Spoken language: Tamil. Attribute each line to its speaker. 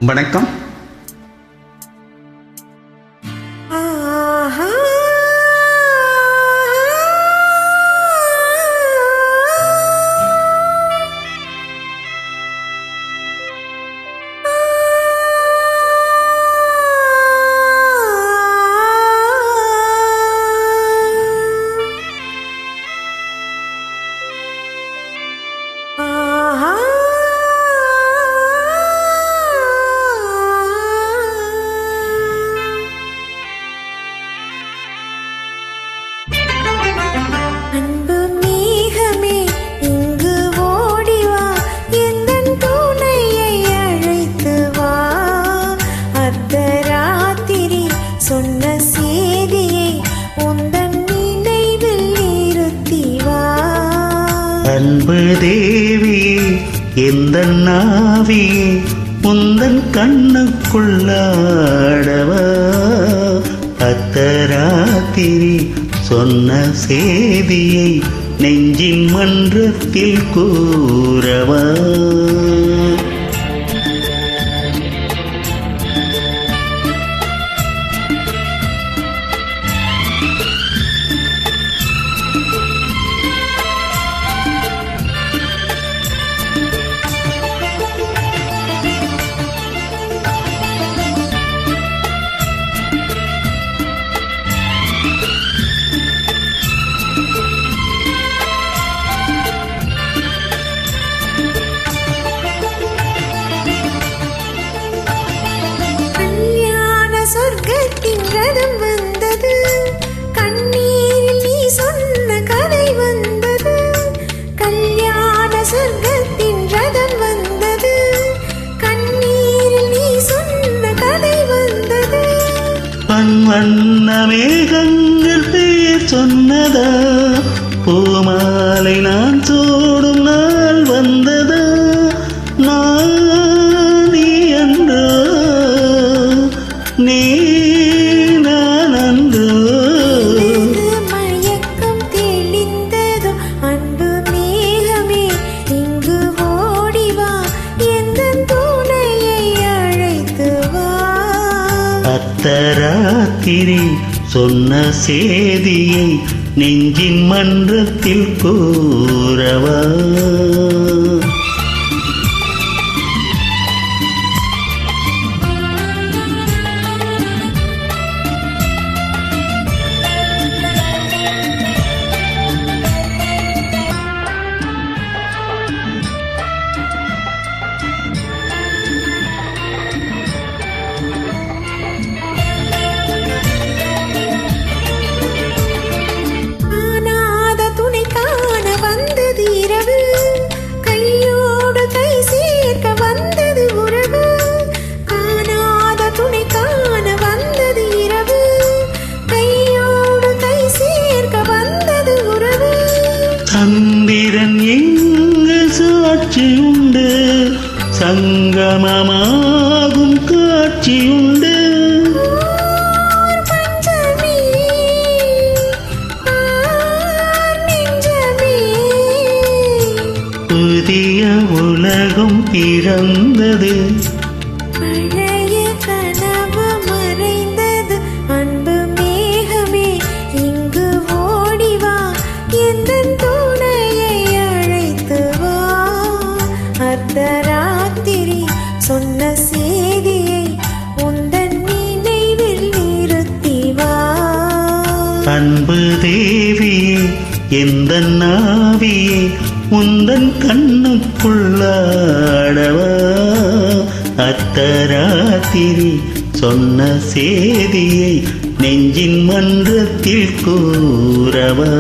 Speaker 1: வணக்கம்.
Speaker 2: சொன்ன செய்தியை உந்தன் நினைவில் நிறுத்திவா.
Speaker 3: அன்பு தேவியே எந்தன் நாவியே உந்தன் கண்ணுக்குள்ளாடவா. அத்தராத்திரி சொன்ன செய்தியை நெஞ்சின் மன்றத்தில் கூறவா.
Speaker 2: சொர்க்கத்தின் ரதம் வந்தது, கண்ணீரில் நீ சொன்ன கதை வந்தது. கல்யாண சொர்க்கத்தின் ரதம் வந்தது, கண்ணீரில் நீ சொன்ன கதை வந்தது.
Speaker 3: வண்ண மேகங்கள் பேர் சொன்னதா, பூமாலை நான் சூடும் நாள் வந்ததா. நீ என்றோ நீ நான் அன்றோ.
Speaker 2: மயக்கம் தெளிந்ததோ அன்பு மேகமே இங்கு ஓடிவா, எந்த துணையை அழைத்து வா.
Speaker 3: அத்தராத்திரி சொன்ன செய்தியை நெஞ்சின் மன்றத்தில் கூறவா. சந்திரன் எங்கு சாட்சியுண்டு, சங்கமமாகும் காட்சியுண்டு. புதிய உலகம் பிறந்தது,
Speaker 2: ராத்திரி சொன்ன செய்தியை உந்தன் நினைவில் நிறுத்திவா.
Speaker 3: அன்பு தேவியே எந்தன் நாவியே உந்தன் கண்ணுக்குள்ளாடவா. அத்தராத்திரி சொன்ன செய்தியை நெஞ்சின் மன்றத்தில் கூறவா.